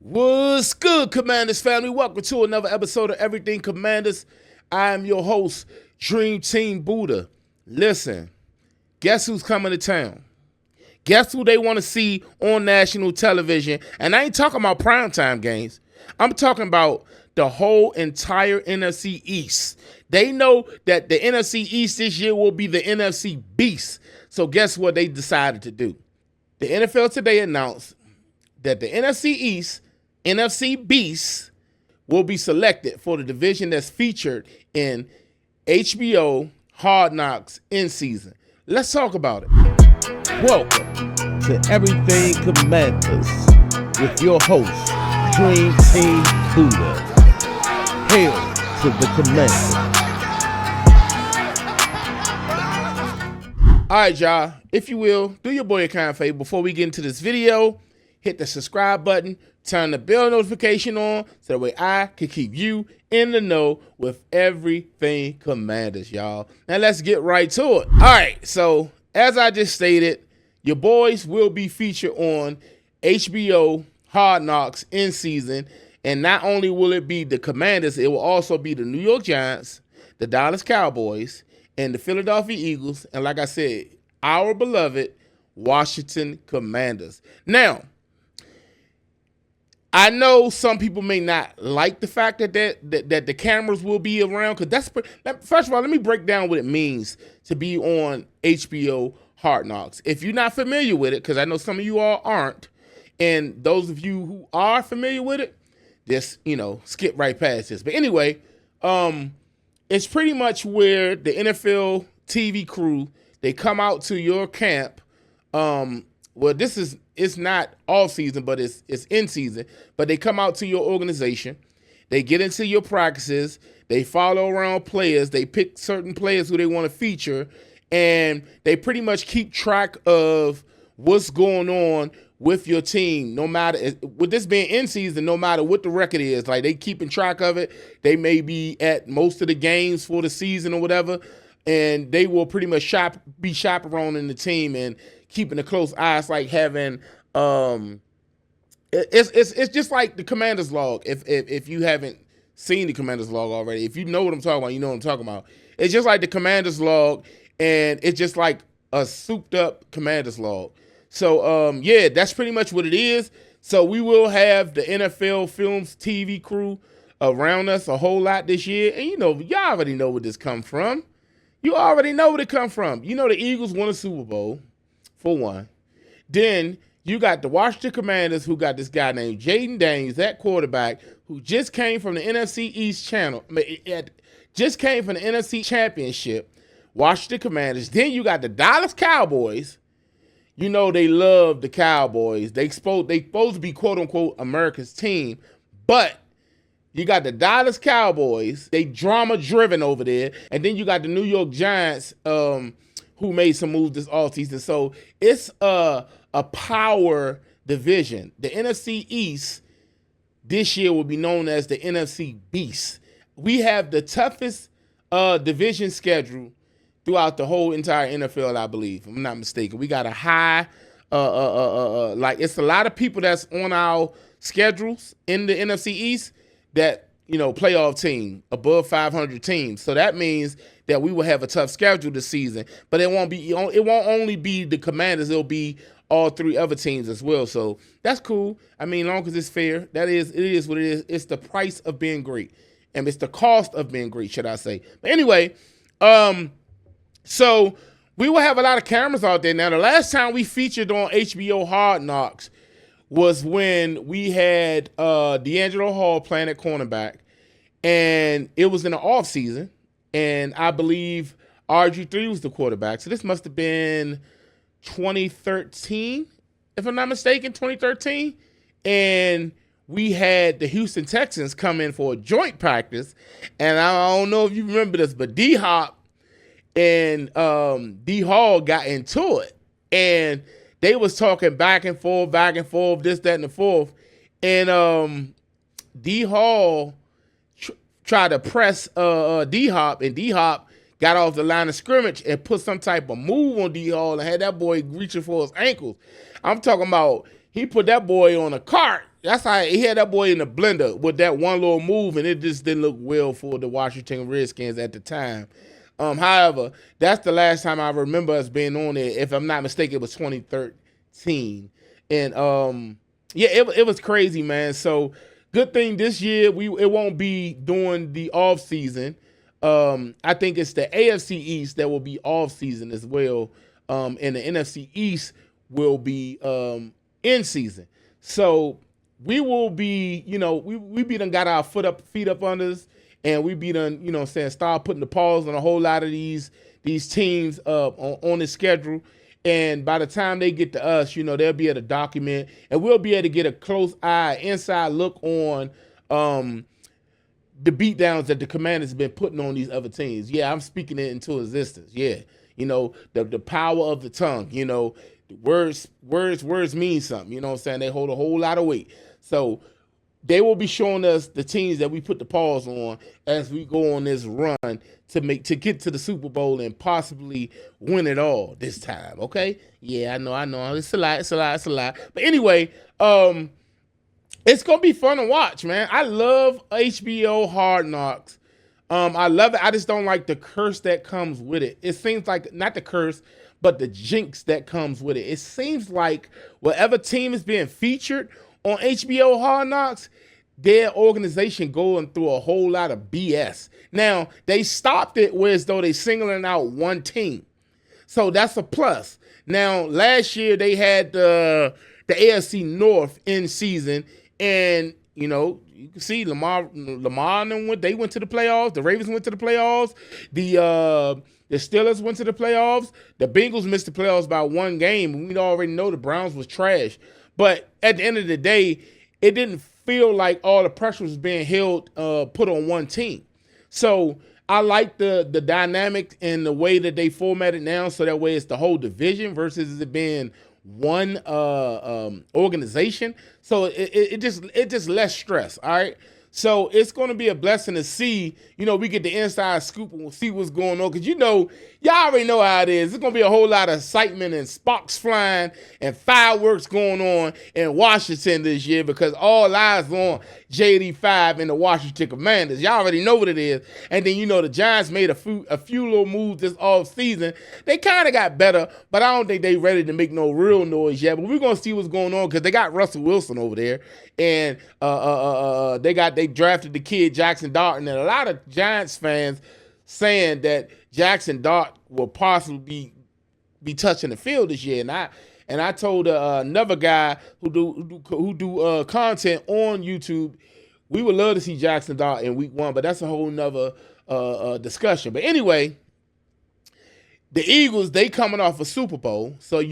What's good, Commanders family? Welcome to another episode of Everything Commanders. I am your host, Dream Team Buddha. Listen, guess who's coming to town? Guess who they want to see on national television? And I ain't talking about primetime games. I'm talking about the whole entire NFC East. They know that the NFC East this year will be the NFC Beast. So guess what they decided to do? The NFL today announced that the NFC East, NFC Beast, will be selected for the division that's featured in HBO Hard Knocks In-Season. Let's talk about it. Welcome to Everything Commanders with your host, Dream Team Buddha. Hail to the Commanders. All right, y'all. If you will, do your boy a kind favor before we get into this video. Hit the subscribe button, turn the bell notification on so that way I can keep you in the know with everything Commanders, y'all. Now let's get right to it. All right, so as I just stated, your boys will be featured on HBO Hard Knocks In-Season, and not only will it be the Commanders, it will also be the New York Giants, the Dallas Cowboys, and the Philadelphia Eagles, and like I said, our beloved Washington Commanders. Now, I know some people may not like the fact that the cameras will be around, because first of all, let me break down what it means to be on HBO Hard Knocks. If you're not familiar with it, because I know some of you all aren't, and those of you who are familiar with it, just, skip right past this. But anyway, it's pretty much where the NFL TV crew, they come out to your camp. Well, it's not off season, but it's in season. But they come out to your organization. They get into your practices. They follow around players. They pick certain players who they want to feature. And they pretty much keep track of what's going on with your team. No matter, with this being in season, no matter what the record is, like they keeping track of it. They may be at most of the games for the season or whatever. And they will pretty much be chaperoning the team and keeping a close eye. It's like having it's just like the Commander's log. If you haven't seen the Commander's log already, if you know what I'm talking about, you know what I'm talking about. It's just like the Commander's log, and it's just like a souped up Commander's log. So yeah, that's pretty much what it is. So we will have the NFL Films TV crew around us a whole lot this year, and y'all already know where this come from. You already know where it come from. The Eagles won a Super Bowl, for one. Then you got the Washington Commanders, who got this guy named Jaden Daniels, that quarterback, who just came from the NFC East just came from the NFC Championship. Washington Commanders. Then you got the Dallas Cowboys. They love the Cowboys. They supposed to be, quote unquote, America's team, but you got the Dallas Cowboys. They drama-driven over there. And then you got the New York Giants, who made some moves this offseason. So it's a power division. The NFC East this year will be known as the NFC Beast. We have the toughest division schedule throughout the whole entire NFL, I believe, if I'm not mistaken. We got a high, it's a lot of people that's on our schedules in the NFC East that, playoff team, above 500 teams. So that means that we will have a tough schedule this season, but it won't only be the Commanders, it'll be all three other teams as well. So that's cool. I mean, as long as it's fair, it is what it is. It's the price of being great, and it's the cost of being great, should I say. But anyway, so we will have a lot of cameras out there. Now, the last time we featured on HBO Hard Knocks was when we had D'Angelo Hall playing at cornerback, and it was in the off season, and I believe RG3 was the quarterback. So this must have been 2013, if I'm not mistaken, 2013. And we had the Houston Texans come in for a joint practice, and I don't know if you remember this, but D-Hop and D Hall got into it, and they was talking back and forth, this, that, and the fourth. And D Hall tried to press D Hop, and D Hop got off the line of scrimmage and put some type of move on D Hall and had that boy reaching for his ankles. I'm talking about he put that boy on a cart That's how he had that boy in the blender with that one little move, and it just didn't look well for the Washington Redskins at the time. However, that's the last time I remember us being on there. If I'm not mistaken, it was 2013, and yeah, it was crazy, man. So good thing this year it won't be during the off season. I think it's the AFC East that will be off season as well, and the NFC East will be in season. So we will be, we be done got our feet up under us, and we be done, start putting the pause on a whole lot of these teams on the schedule. And by the time they get to us, they'll be able to document, and we'll be able to get a close eye, inside look on the beatdowns that the Commanders have been putting on these other teams. Yeah, I'm speaking it into existence. Yeah, the power of the tongue. Words mean something. You know what I'm saying? They hold a whole lot of weight. So they will be showing us the teams that we put the pause on as we go on this run to get to the Super Bowl and possibly win it all this time. Okay? Yeah, I know. It's a lot. But anyway, it's gonna be fun to watch, man. I love HBO Hard Knocks. I love it. I just don't like the curse that comes with it. It seems like, not the curse, but the jinx that comes with it. It seems like whatever team is being featured on HBO Hard Knocks, their organization going through a whole lot of BS. Now, they stopped it where as though they singling out one team. So that's a plus. Now, last year they had the AFC North in season, and you can see Lamar and them they went to the playoffs. The Ravens went to the playoffs. The Steelers went to the playoffs. The Bengals missed the playoffs by one game, and we already know the Browns was trash. But at the end of the day, it didn't feel like all the pressure was being put on one team. So I like the dynamic and the way that they formatted now, so that way it's the whole division versus it being one organization. So it just less stress. All right. So it's going to be a blessing to see, we get the inside scoop and we'll see what's going on. Because, y'all already know how it is. There's going to be a whole lot of excitement and sparks flying and fireworks going on in Washington this year, because all eyes on JD5 and the Washington Commanders. Y'all already know what it is. And then, the Giants made a few little moves this off season. They kind of got better, but I don't think they ready to make no real noise yet. But we're going to see what's going on, because they got Russell Wilson over there. And they drafted the kid Jackson Dart, and a lot of Giants fans saying that Jackson Dart will possibly be touching the field this year. And I told another guy who do content on YouTube, we would love to see Jackson Dart in week 1, but that's a whole nother discussion. But anyway, the Eagles, they coming off a Super Bowl, so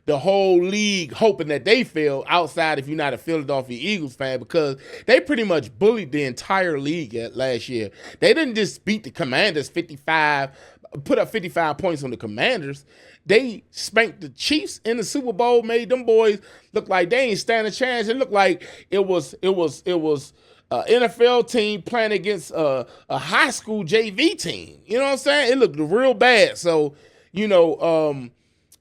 the whole league hoping that they fail, outside if you're not a Philadelphia Eagles fan, because they pretty much bullied the entire league last year. They didn't just beat the Commanders put up 55 points on the Commanders. They spanked the Chiefs in the Super Bowl, made them boys look like they ain't stand a chance. It looked like it was an NFL team playing against a high school JV team. You know what I'm saying? It looked real bad. So,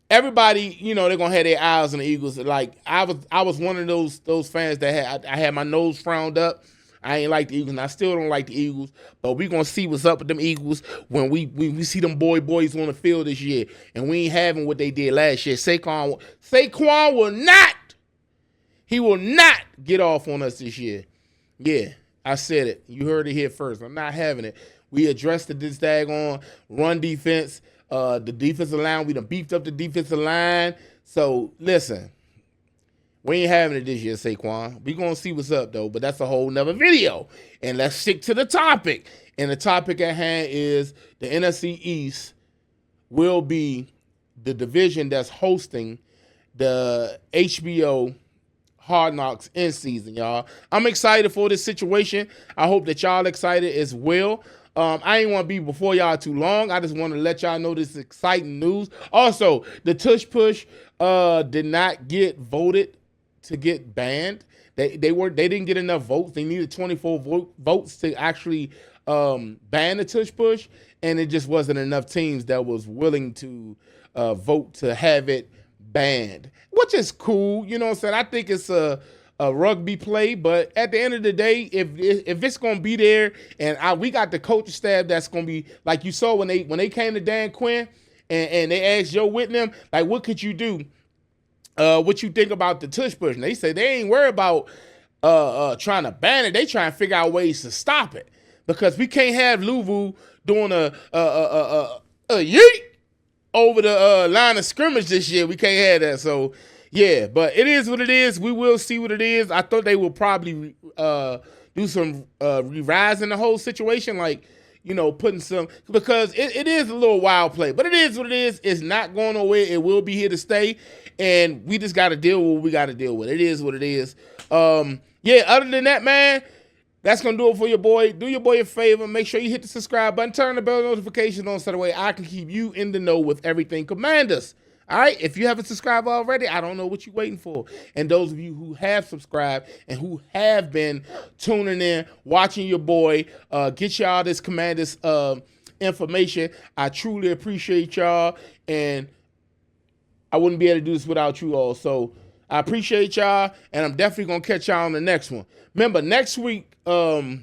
everybody, they're gonna have their eyes on the Eagles. Like I was one of those fans that I had my nose frowned up. I ain't like the Eagles, and I still don't like the Eagles. But we gonna see what's up with them Eagles when we see them boys on the field this year, and we ain't having what they did last year. Saquon will not get off on us this year. Yeah, I said it. You heard it here first. I'm not having it. We addressed this daggone run defense. The defensive line, we done beefed up the defensive line. So, listen, we ain't having it this year, Saquon. We going to see what's up, though, but that's a whole nother video. And let's stick to the topic. And the topic at hand is the NFC East will be the division that's hosting the HBO Hard Knocks In-Season, y'all. I'm excited for this situation. I hope that y'all excited as well. I ain't want to be before y'all too long. I just want to let y'all know this exciting news. Also, the Tush Push did not get voted to get banned. They didn't get enough votes. They needed 24 votes to actually ban the Tush Push, and it just wasn't enough teams that was willing to vote to have it banned, which is cool. You know what I'm saying? I think it's a rugby play. But at the end of the day, if it's gonna be there, and we got the coaching staff that's gonna be like you saw when they came to Dan Quinn and they asked Joe Whitney, like, what could you do? What you think about the tush push? And they say they ain't worried about trying to ban it. They trying to figure out ways to stop it because we can't have Louisville doing a yeet over the line of scrimmage this year. We can't have that. So yeah, but it is what it is. We will see what it is. I thought they will probably do some revising the whole situation, like, you know, putting some, because it is a little wild play, but it is what it is. It's not going nowhere. It will be here to stay, and we just got to deal with what we got to deal with. It is what it is. Yeah, other than that, man, that's going to do it for your boy. Do your boy a favor. Make sure you hit the subscribe button. Turn the bell notifications on so that way I can keep you in the know with everything Commanders. All right? If you haven't subscribed already, I don't know what you're waiting for. And those of you who have subscribed and who have been tuning in, watching your boy, get y'all this Commanders information. I truly appreciate y'all. And I wouldn't be able to do this without you all. So I appreciate y'all, and I'm definitely going to catch y'all on the next one. Remember, next week, we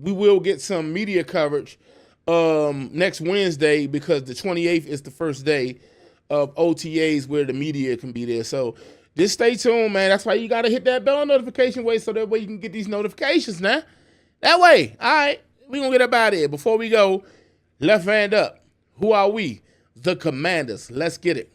will get some media coverage next Wednesday because the 28th is the first day of OTAs where the media can be there. So just stay tuned, man. That's why you got to hit that bell notification way so that way you can get these notifications now. That way, all right, we're going to get up out of here. Before we go, left hand up. Who are we? The Commanders. Let's get it.